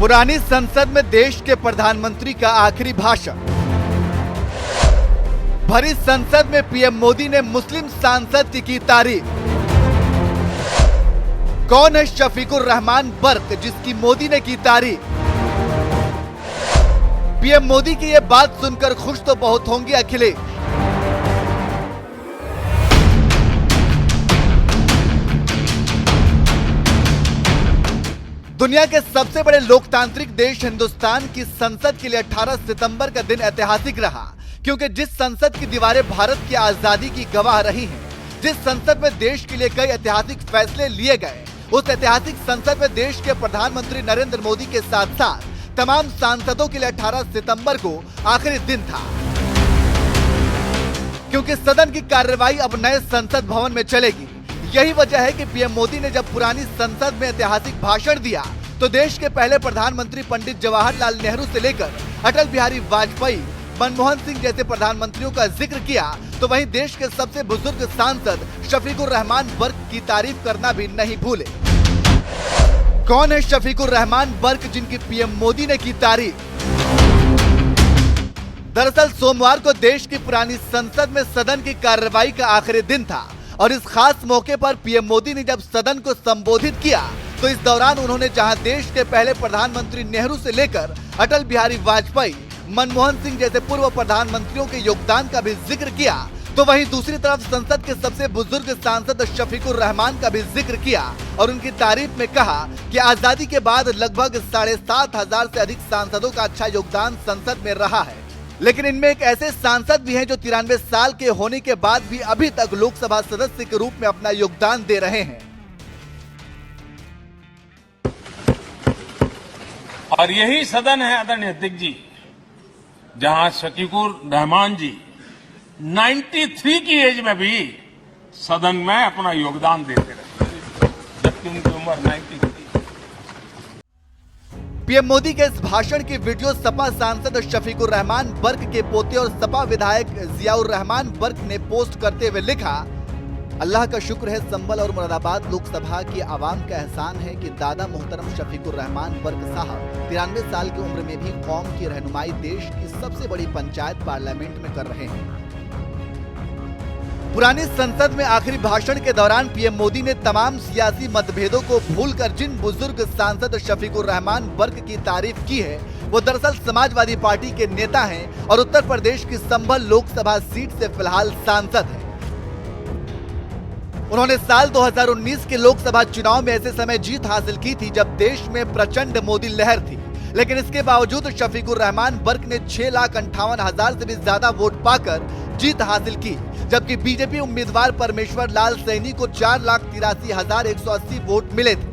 पुरानी संसद में देश के प्रधानमंत्री का आखिरी भाषण। भरी संसद में पीएम मोदी ने मुस्लिम सांसद की तारीफ। कौन है शफीकुर रहमान बर्क जिसकी मोदी ने की तारीफ। पीएम मोदी की यह बात सुनकर खुश तो बहुत होंगे अखिलेश। दुनिया के सबसे बड़े लोकतांत्रिक देश हिंदुस्तान की संसद के लिए 18 सितंबर का दिन ऐतिहासिक रहा, क्योंकि जिस संसद की दीवारें भारत की आजादी की गवाह रही हैं, जिस संसद में देश के लिए कई ऐतिहासिक फैसले लिए गए, उस ऐतिहासिक संसद में देश के प्रधानमंत्री नरेंद्र मोदी के साथ साथ तमाम सांसदों के लिए 18 सितंबर को आखिरी दिन था, क्योंकि सदन की कार्रवाई अब नए संसद भवन में चलेगी। यही वजह है कि पीएम मोदी ने जब पुरानी संसद में ऐतिहासिक भाषण दिया तो देश के पहले प्रधानमंत्री पंडित जवाहरलाल नेहरू से लेकर अटल बिहारी वाजपेयी, मनमोहन सिंह जैसे प्रधानमंत्रियों का जिक्र किया, तो वहीं देश के सबसे बुजुर्ग सांसद शफीकुर रहमान बर्क की तारीफ करना भी नहीं भूले। कौन है शफीकुर रहमान बर्क जिनकी पीएम मोदी ने की तारीफ। दरअसल सोमवार को देश की पुरानी संसद में सदन की कार्रवाई का आखिरी दिन था और इस खास मौके पर पीएम मोदी ने जब सदन को संबोधित किया तो इस दौरान उन्होंने जहां देश के पहले प्रधानमंत्री नेहरू से लेकर अटल बिहारी वाजपेयी, मनमोहन सिंह जैसे पूर्व प्रधानमंत्रियों के योगदान का भी जिक्र किया, तो वहीं दूसरी तरफ संसद के सबसे बुजुर्ग सांसद शफीकुर रहमान का भी जिक्र किया और उनकी तारीफ में कहा कि आजादी के बाद लगभग 7,500 से अधिक सांसदों का अच्छा योगदान संसद में रहा है, लेकिन इनमें एक ऐसे सांसद भी हैं जो 93 साल के होने के बाद भी अभी तक लोकसभा सदस्य के रूप में अपना योगदान दे रहे हैं। और यही सदन है आदरणीय अध्यक्ष जी, जहां शफीकुर रहमान जी 93 की एज में भी सदन में अपना योगदान देते रहे, जबकि उनकी उम्र 93। पीएम मोदी के इस भाषण की वीडियो सपा सांसद शफीकुर रहमान बर्क के पोते और सपा विधायक जियाउर रहमान बर्क ने पोस्ट करते हुए लिखा, अल्लाह का शुक्र है संभल और मुरादाबाद लोकसभा की आवाम का एहसान है कि दादा मोहतरम शफीकुर रहमान बर्क साहब 93 साल की उम्र में भी कौम की रहनुमाई देश की सबसे बड़ी पंचायत पार्लियामेंट में कर रहे हैं। पुरानी संसद में आखिरी भाषण के दौरान पीएम मोदी ने तमाम सियासी मतभेदों को भूलकर जिन बुजुर्ग सांसद शफीकुर रहमान बर्क की तारीफ की है, वो दरअसल समाजवादी पार्टी के नेता हैं और उत्तर प्रदेश की संभल लोकसभा सीट से फिलहाल सांसद हैं। उन्होंने साल 2019 के लोकसभा चुनाव में ऐसे समय जीत हासिल की थी जब देश में प्रचंड मोदी लहर थी, लेकिन इसके बावजूद शफीकुर रहमान बर्क ने 6,58,000 से भी ज्यादा वोट पाकर जीत हासिल की, जबकि बीजेपी उम्मीदवार परमेश्वर लाल सैनी को 4,83,180 वोट मिले थे।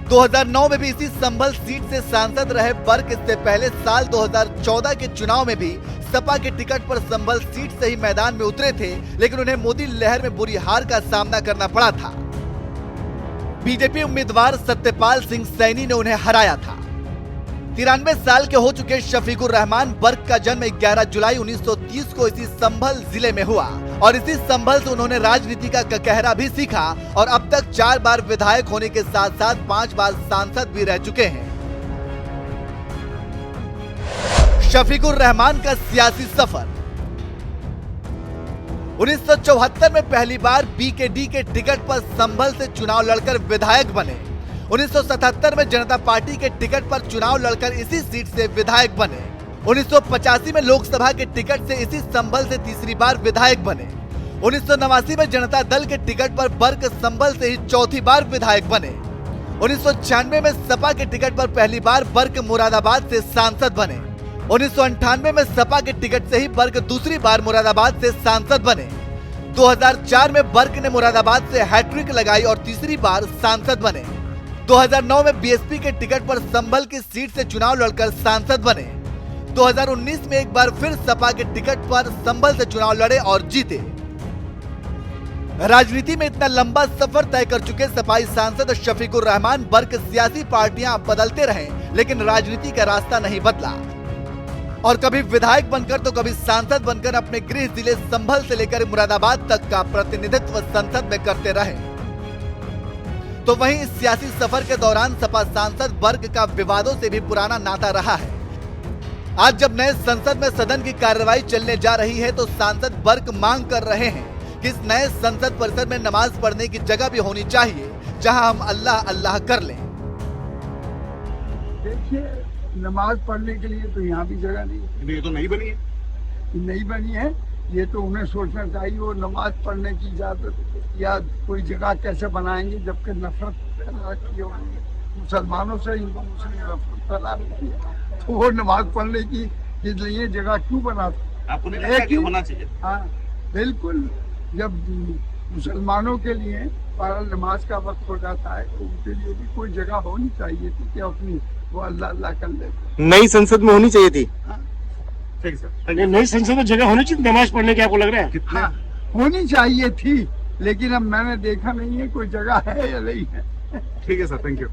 2009 में भी इसी संभल सीट से सांसद रहे बर्क इससे पहले साल 2014 के चुनाव में भी सपा के टिकट पर संभल सीट से ही मैदान में उतरे थे, लेकिन उन्हें मोदी लहर में बुरी हार का सामना करना पड़ा था। बीजेपी उम्मीदवार सत्यपाल सिंह सैनी ने उन्हें हराया था। 93 साल के हो चुके शफीकुर रहमान बर्क का जन्म 11 जुलाई 1930 को इसी संभल जिले में हुआ और इसी संभल से उन्होंने राजनीति का ककहरा भी सीखा और अब तक 4 बार विधायक होने के साथ साथ 5 बार सांसद भी रह चुके हैं। शफीकुर रहमान का सियासी सफर। 1974 में पहली बार बीकेडी के टिकट पर संभल से चुनाव लड़कर विधायक बने। 1977 में जनता पार्टी के टिकट पर चुनाव लड़कर इसी सीट से विधायक बने। 1985 में लोकसभा के टिकट से इसी संभल से तीसरी बार विधायक बने। 1989 में जनता दल के टिकट पर बर्क संभल से ही चौथी बार विधायक बने। 1996 में सपा के टिकट पर पहली बार बर्क मुरादाबाद से सांसद बने। 1998 में सपा के टिकट से ही बर्क दूसरी बार मुरादाबाद से सांसद बने। 2004 में बर्क ने मुरादाबाद से हैट्रिक लगाई और तीसरी बार सांसद बने। 2009 में बीएसपी के टिकट पर संभल की सीट से चुनाव लड़कर सांसद बने। 2019 में एक बार फिर सपा के टिकट पर संभल से चुनाव लड़े और जीते। राजनीति में इतना लंबा सफर तय कर चुके सपाई सांसद शफीकुर रहमान बर्क सियासी पार्टियां बदलते रहे, लेकिन राजनीति का रास्ता नहीं बदला और कभी विधायक बनकर तो कभी सांसद बनकर अपने गृह जिले संभल से लेकर मुरादाबाद तक का प्रतिनिधित्व संसद में करते रहे। तो वहीं इस सियासी सफर के दौरान सपा सांसद वर्ग का विवादों से भी पुराना नाता रहा है। आज जब नए संसद में सदन की कार्रवाई चलने जा रही है तो सांसद वर्ग मांग कर रहे हैं कि इस नए संसद परिसर में नमाज पढ़ने की जगह भी होनी चाहिए जहां हम अल्लाह अल्लाह कर लें। देखिए, नमाज पढ़ने के लिए तो यहाँ भी जगह नहीं है। ये तो नहीं बनी है, नहीं बनी है। ये तो उन्हें सोचना चाहिए वो नमाज पढ़ने की इजाजत या कोई जगह कैसे बनाएंगे जबकि नफरत पैदा की है मुसलमानों से, हिंदू मुस्लिम नफरत फैला रही है, तो वो नमाज पढ़ने की इसलिए जगह क्यों बनाते? आपको नहीं लगता कि होना चाहिए? हाँ बिल्कुल, जब मुसलमानों के लिए नमाज का वक्त हो जाता है तो उनके लिए भी कोई जगह होनी चाहिए थी कि अपनी वो अल्लाह अल्लाह कर ले। नई संसद में होनी चाहिए थी। ठीक सर, नई संसद में जगह होनी चाहिए नमाज पढ़ने की, आपको लग रहा है? हाँ, होनी चाहिए थी, लेकिन अब मैंने देखा नहीं है कोई जगह है या नहीं है। ठीक है सर, थैंक यू।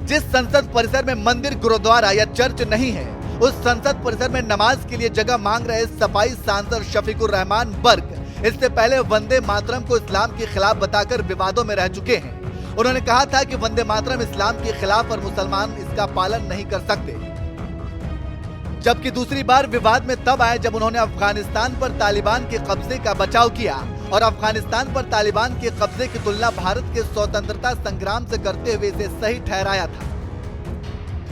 जिस संसद परिसर में मंदिर, गुरुद्वारा या चर्च नहीं है, उस संसद परिसर में नमाज के लिए जगह मांग रहे सपाई सांसद शफीकुर रहमान बर्क इससे पहले वंदे मातरम को इस्लाम के खिलाफ बताकर विवादों में रह चुके हैं। उन्होंने कहा था कि वंदे मातरम इस्लाम के खिलाफ और मुसलमान इसका पालन नहीं कर सकते। जबकि दूसरी बार विवाद में तब आए जब उन्होंने अफगानिस्तान पर तालिबान के कब्जे का बचाव किया और अफगानिस्तान पर तालिबान के कब्जे की तुलना भारत के स्वतंत्रता संग्राम से करते हुए इसे सही ठहराया था।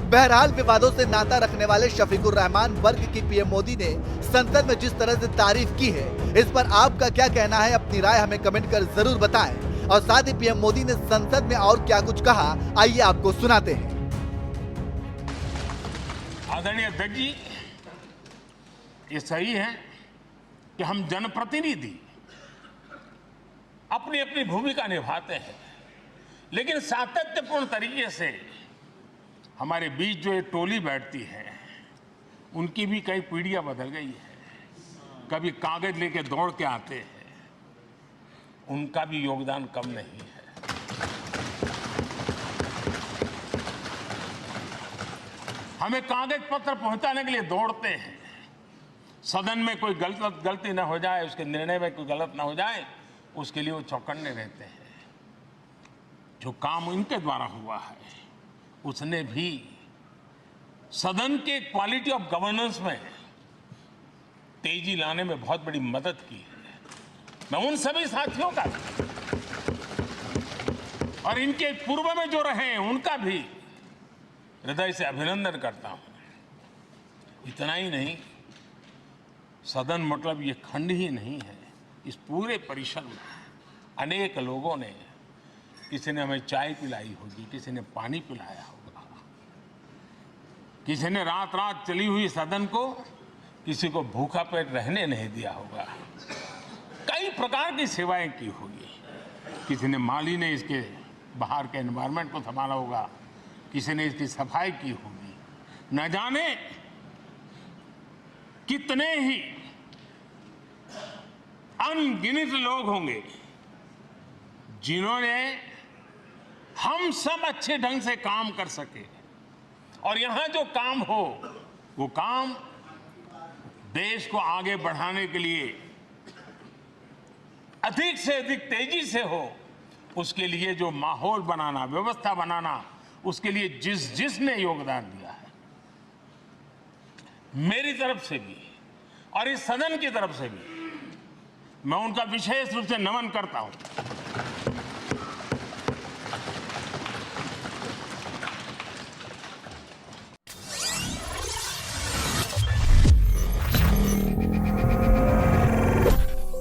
बहरहाल विवादों से नाता रखने वाले शफीकुर रहमान वर्ग की पीएम मोदी ने संसद में जिस तरह से तारीफ की है, इस पर आपका क्या कहना है? अपनी राय हमें कमेंट कर जरूर बताएं। और साथ ही पीएम मोदी ने संसद में और क्या कुछ कहा, आइए आपको सुनाते हैं। आदरणीय अध्यक्ष जी, ये सही है कि हम जनप्रतिनिधि अपनी अपनी भूमिका निभाते हैं, लेकिन सातत्यपूर्ण तरीके से हमारे बीच जो ये टोली बैठती है उनकी भी कई पीढ़ियां बदल गई है। कभी कागज लेके दौड़ के आते हैं, उनका भी योगदान कम नहीं है। हमें कागज पत्र पहुंचाने के लिए दौड़ते हैं, सदन में कोई गलती ना हो जाए, उसके निर्णय में कोई गलत ना हो जाए, उसके लिए वो चौकन्ने रहते हैं। जो काम इनके द्वारा हुआ है उसने भी सदन के क्वालिटी ऑफ गवर्नेंस में तेजी लाने में बहुत बड़ी मदद की है। मैं उन सभी साथियों का और इनके पूर्व में जो रहे हैं उनका भी हृदय से अभिनंदन करता हूं। इतना ही नहीं, सदन मतलब ये खंड ही नहीं है, इस पूरे परिसर में अनेक लोगों ने, किसी ने हमें चाय पिलाई होगी, किसी ने पानी पिलाया होगा, किसी ने रात रात चली हुई सदन को किसी को भूखा पेट रहने नहीं दिया होगा। कई प्रकार की सेवाएं की होगी। किसी ने, माली ने इसके बाहर के एनवायरनमेंट को संभाला होगा, किसी ने इसकी सफाई की होगी। न जाने कितने ही अनगिनत लोग होंगे जिन्होंने हम सब अच्छे ढंग से काम कर सके, और यहां जो काम हो वो काम देश को आगे बढ़ाने के लिए अधिक से अधिक तेजी से हो, उसके लिए जो माहौल बनाना, व्यवस्था बनाना, उसके लिए जिसने योगदान दिया है, मेरी तरफ से भी और इस सदन की तरफ से भी मैं उनका विशेष रूप से नमन करता हूं।